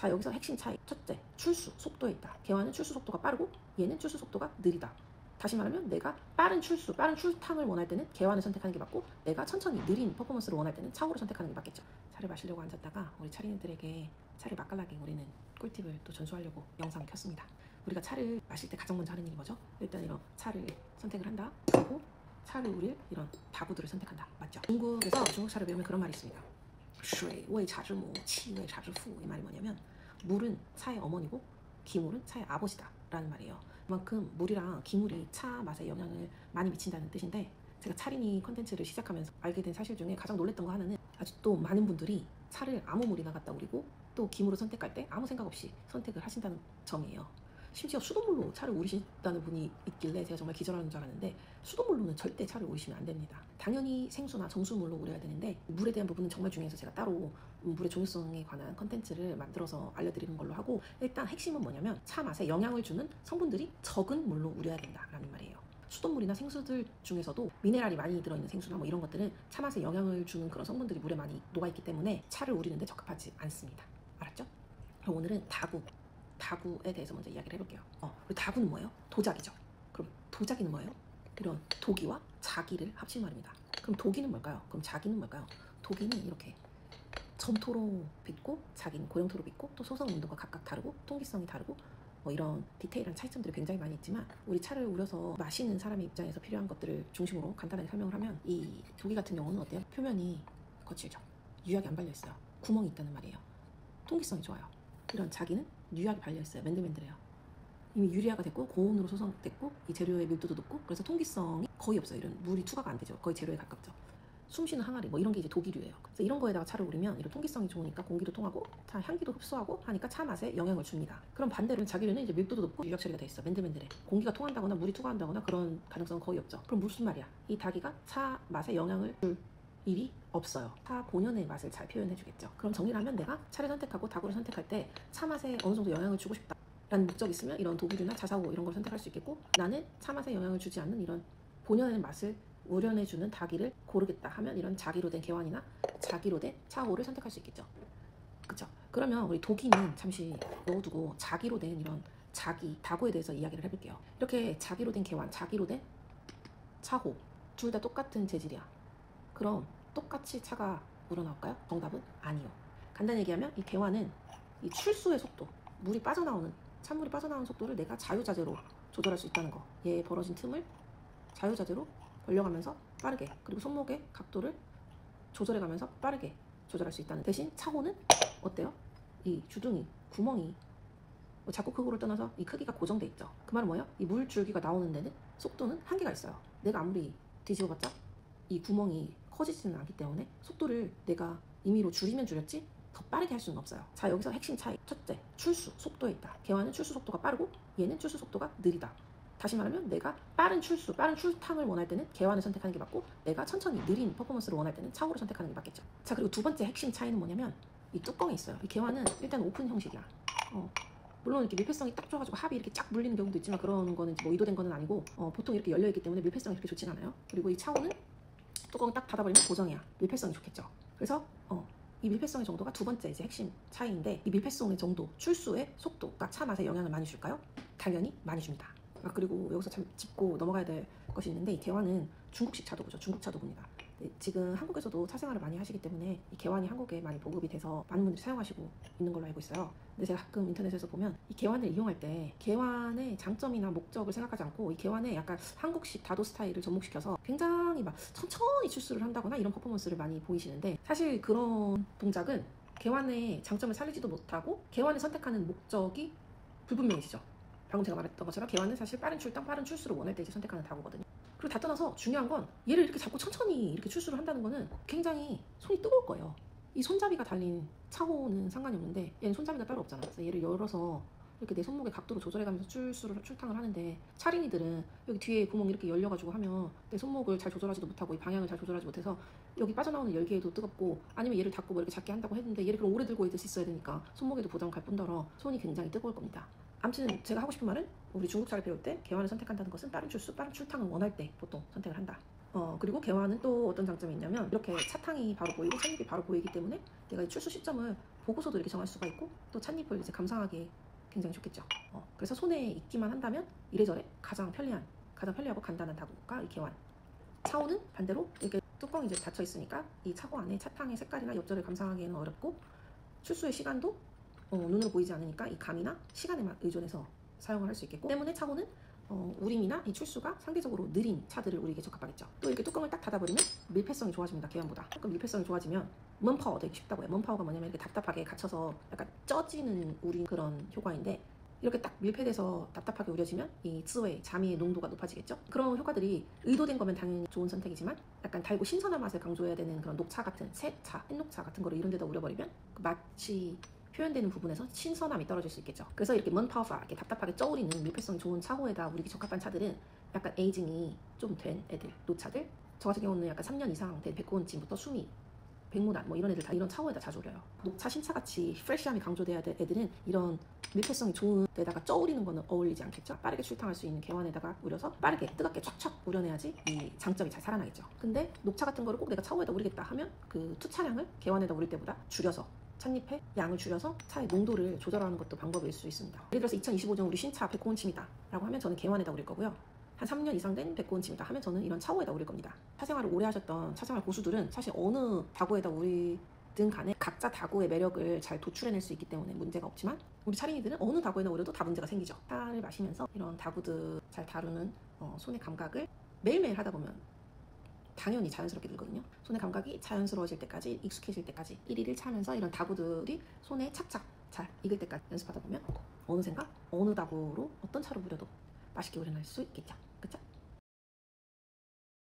자, 여기서 핵심 차이. 첫째, 출수 속도에 있다. 개화는 출수 속도가 빠르고 얘는 출수 속도가 느리다. 다시 말하면 내가 빠른 출수, 빠른 출탕을 원할 때는 개화를 선택하는 게 맞고, 내가 천천히 느린 퍼포먼스를 원할 때는 차호를 선택하는 게 맞겠죠. 차를 마시려고 앉았다가 우리 차리님들에게 차를 맛깔나게 우리는 꿀팁을 또 전수하려고 영상을 켰습니다. 우리가 차를 마실 때 가장 먼저 하는 일이 뭐죠? 일단 이런 차를 선택을 한다. 그리고 차를 우릴 이런 다구들을 선택한다. 맞죠? 중국에서 중국 차를 배우면 그런 말이 있습니다. 水为茶之母,气为茶之父. 이 말이 뭐냐면 물은 차의 어머니고 기물은 차의 아버지다 라는 말이에요. 그만큼 물이랑 기물이 차 맛에 영향을 많이 미친다는 뜻인데, 제가 차리니 컨텐츠를 시작하면서 알게 된 사실 중에 가장 놀랬던 거 하나는, 아직도 많은 분들이 차를 아무 물이나 갖다 우리고 또 기물을 선택할 때 아무 생각 없이 선택을 하신다는 점이에요. 심지어 수돗물로 차를 우리신다는 분이 있길래 제가 정말 기절하는 줄 알았는데, 수돗물로는 절대 차를 우리시면 안 됩니다. 당연히 생수나 정수물로 우려야 되는데, 물에 대한 부분은 정말 중요해서 제가 따로 물의 종류성에 관한 컨텐츠를 만들어서 알려드리는 걸로 하고, 일단 핵심은 뭐냐면 차 맛에 영향을 주는 성분들이 적은 물로 우려야 된다라는 말이에요. 수돗물이나 생수들 중에서도 미네랄이 많이 들어있는 생수나 뭐 이런 것들은 차 맛에 영향을 주는 그런 성분들이 물에 많이 녹아있기 때문에 차를 우리는데 적합하지 않습니다. 알았죠? 그럼 오늘은 다구에 대해서 먼저 이야기를 해볼게요. 다구는 뭐예요? 도자기죠. 그럼 도자기는 뭐예요? 이런 도기와 자기를 합친 말입니다. 그럼 도기는 뭘까요? 그럼 자기는 뭘까요? 도기는 이렇게 점토로 빚고, 자기는 고영토로 빚고, 또 소성 온도가 각각 다르고 통기성이 다르고, 뭐 이런 디테일한 차이점들이 굉장히 많이 있지만, 우리 차를 우려서 마시는 사람의 입장에서 필요한 것들을 중심으로 간단하게 설명을 하면, 이 도기 같은 경우는 어때요? 표면이 거칠죠. 유약이 안 발려 있어요. 구멍이 있다는 말이에요. 통기성이 좋아요. 이런 자기는 유약이 발려 있어요. 맨들맨들해요. 이미 유리화가 됐고 고온으로 소성됐고 이 재료의 밀도도 높고, 그래서 통기성이 거의 없어요. 이런 물이 투과가 안 되죠. 거의 제로에 가깝죠. 숨쉬는 항아리 뭐 이런 게 이제 도기류예요. 그래서 이런 거에다가 차를 우리면 이런 통기성이 좋으니까 공기도 통하고 차 향기도 흡수하고 하니까 차 맛에 영향을 줍니다. 그럼 반대로 자기류는 이제 밀도도 높고 유약 처리가 돼 있어. 맨들맨들해. 공기가 통한다거나 물이 투과한다거나 그런 가능성은 거의 없죠. 그럼 무슨 말이야? 이 다기가 차 맛에 영향을 줄 일이 없어요. 차 본연의 맛을 잘 표현해 주겠죠. 그럼 정리를 하면, 내가 차를 선택하고 다구를 선택할 때 차 맛에 어느 정도 영향을 주고 싶다 라는 목적이 있으면 이런 도기류나 자사고 이런 걸 선택할 수 있겠고, 나는 차 맛에 영향을 주지 않는 이런 본연의 맛을 우려내주는 다기를 고르겠다 하면 이런 자기로 된 개환이나 자기로 된 차호를 선택할 수 있겠죠. 그쵸? 그러면 우리 도기는 잠시 넣어두고 자기로 된 이런 자기, 다구에 대해서 이야기를 해볼게요. 이렇게 자기로 된 개환, 자기로 된 차호, 둘 다 똑같은 재질이야. 그럼 똑같이 차가 우러나올까요? 정답은 아니요. 간단히 얘기하면 이 개환은 이 출수의 속도, 물이 빠져나오는, 찬물이 빠져나오는 속도를 내가 자유자재로 조절할 수 있다는 거. 얘 벌어진 틈을 자유자재로 벌려가면서 빠르게, 그리고 손목의 각도를 조절해가면서 빠르게 조절할 수 있다는. 대신 차호는 어때요? 이 주둥이, 구멍이 작고 크고를 떠나서 이 크기가 고정돼 있죠. 그 말은 뭐예요? 이 물줄기가 나오는 데는 속도는 한계가 있어요. 내가 아무리 뒤집어봤자 이 구멍이 커지지는 않기 때문에 속도를 내가 임의로 줄이면 줄였지 더 빠르게 할 수는 없어요. 자, 여기서 핵심 차이. 첫째, 출수 속도에 있다. 개화는 출수 속도가 빠르고 얘는 출수 속도가 느리다. 다시 말하면 내가 빠른 출수, 빠른 출탕을 원할 때는 개환을 선택하는 게 맞고, 내가 천천히 느린 퍼포먼스를 원할 때는 차호를 선택하는 게 맞겠죠. 자, 그리고 두 번째 핵심 차이는 뭐냐면 이 뚜껑이 있어요. 이 개환은 일단 오픈 형식이야. 물론 이렇게 밀폐성이 딱 좋아가지고 합이 이렇게 쫙 물리는 경우도 있지만, 그런 거는 뭐 의도된 거는 아니고, 보통 이렇게 열려있기 때문에 밀폐성이 그렇게 좋진 않아요. 그리고 이 차호는 뚜껑을 딱 닫아버리면 고정이야. 밀폐성이 좋겠죠. 그래서 이 밀폐성의 정도가 두 번째 이제 핵심 차이인데, 이 밀폐성의 정도, 출수의 속도가 차 맛에 영향을 많이 줄까요? 당연히 많이 줍니다. 그리고 여기서 참 짚고 넘어가야 될 것이 있는데, 이 개환은 중국식 차도구죠. 중국 차도구입니다. 지금 한국에서도 차 생활을 많이 하시기 때문에 이 개환이 한국에 많이 보급이 돼서 많은 분들이 사용하시고 있는 걸로 알고 있어요. 근데 제가 가끔 인터넷에서 보면 이 개환을 이용할 때 개환의 장점이나 목적을 생각하지 않고 이 개환에 약간 한국식 다도 스타일을 접목시켜서 굉장히 막 천천히 출수를 한다거나 이런 퍼포먼스를 많이 보이시는데, 사실 그런 동작은 개환의 장점을 살리지도 못하고 개환을 선택하는 목적이 불분명해지죠. 방금 제가 말했던 것처럼 개환은 사실 빠른 출당, 빠른 출수를 원할 때 이제 선택하는 다구거든요. 그리고 다 떠나서 중요한 건, 얘를 이렇게 잡고 천천히 이렇게 출수를 한다는 거는 굉장히 손이 뜨거울 거예요. 이 손잡이가 달린 차호는 상관이 없는데 얘는 손잡이가 따로 없잖아. 그래서 얘를 열어서 이렇게 내 손목의 각도를 조절해가면서 출탕을 하는데, 차린이들은 여기 뒤에 구멍이 이렇게 열려가지고 하면 내 손목을 잘 조절하지도 못하고 이 방향을 잘 조절하지 못해서 여기 빠져나오는 열기에도 뜨겁고, 아니면 얘를 닫고 뭐 이렇게 작게 한다고 했는데 얘를 그럼 오래 들고 있어야 되니까 손목에도 부담 갈 뿐더러 손이 굉장히 뜨거울 겁니다. 아무튼 제가 하고 싶은 말은, 우리 중국차를 배울 때 개환을 선택한다는 것은 빠른 출수, 빠른 출탕을 원할 때 보통 선택을 한다. 그리고 개환은 또 어떤 장점이 있냐면, 이렇게 차탕이 바로 보이고 찬육이 바로 보이기 때문에 내가 이 출수 시점을 보고서도 이렇게 정할 수가 있고 또 찻잎을 이제 감상하기에 굉장히 좋겠죠. 그래서 손에 익기만 한다면 이래저래 가장 편리하고 간단한 다구가 이 개완. 차오는 반대로 이렇게 뚜껑이 이제 닫혀 있으니까 이 차고 안에 차탕의 색깔이나 엽전을 감상하기에는 어렵고 출수의 시간도 눈으로 보이지 않으니까 이 감이나 시간에만 의존해서 사용을 할 수 있겠고 때문에 차고는 우림이나 이 출수가 상대적으로 느린 차들을 우리에게 적합하겠죠. 또 이렇게 뚜껑을 딱 닫아버리면 밀폐성이 좋아집니다. 개완보다. 조금 밀폐성이 좋아지면 먼파워 되게 쉽다고 해요. 먼파워가 뭐냐면 이렇게 답답하게 갇혀서 약간 쪄지는 우린 그런 효과인데 이렇게 딱 밀폐돼서 답답하게 우려지면 이 쯔웨이, 자미의 농도가 높아지겠죠. 그런 효과들이 의도된 거면 당연히 좋은 선택이지만 약간 달고 신선한 맛을 강조해야 되는 그런 녹차 같은 새차, 햇녹차 같은 거를 이런 데다 우려버리면 그 맛이 표현되는 부분에서 신선함이 떨어질 수 있겠죠. 그래서 이렇게 먼파워가 이렇게 답답하게 쪄오르는 밀폐성이 좋은 차고에다 우리에게 적합한 차들은 약간 에이징이 좀 된 애들, 노차들. 저 같은 경우는 약간 3년 이상 된 백고온찜부터 수미, 백무단 뭐 이런 애들 다 이런 차고에다 자주 우려요. 녹차 신차같이 프레시함이 강조돼야 될 애들은 이런 밀폐성이 좋은 데다가 쪄오르는 거는 어울리지 않겠죠. 빠르게 출탕할 수 있는 개완에다가 우려서 빠르게 뜨겁게 촥촥 우려내야지 이 장점이 잘 살아나겠죠. 근데 녹차 같은 거를 꼭 내가 차고에다 우리겠다 하면 그 투차량을 개완에다 우릴 때보다 줄여서 찻잎의 양을 줄여서 차의 농도를 조절하는 것도 방법일 수 있습니다. 예를 들어서 2025년 우리 신차 백고온침이다 라고 하면 저는 개완에다 우릴 거고요. 한 3년 이상 된 백고온침이다 하면 저는 이런 차고에다 우릴 겁니다. 차생활을 오래 하셨던 차생활 고수들은 사실 어느 다구에다 우리든 간에 각자 다구의 매력을 잘 도출해낼 수 있기 때문에 문제가 없지만 우리 차린이들은 어느 다구에다 우려도 다 문제가 생기죠. 차를 마시면서 이런 다구들 잘 다루는 손의 감각을 매일매일 하다 보면 당연히 자연스럽게 늘거든요. 손의 감각이 자연스러워질 때까지, 익숙해질 때까지 1일 1차 하면서 이런 다구들이 손에 착착 잘 익을 때까지 연습하다 보면 어느샌가 어느 다구로 어떤 차로 우려도 맛있게 우려낼 수 있겠죠.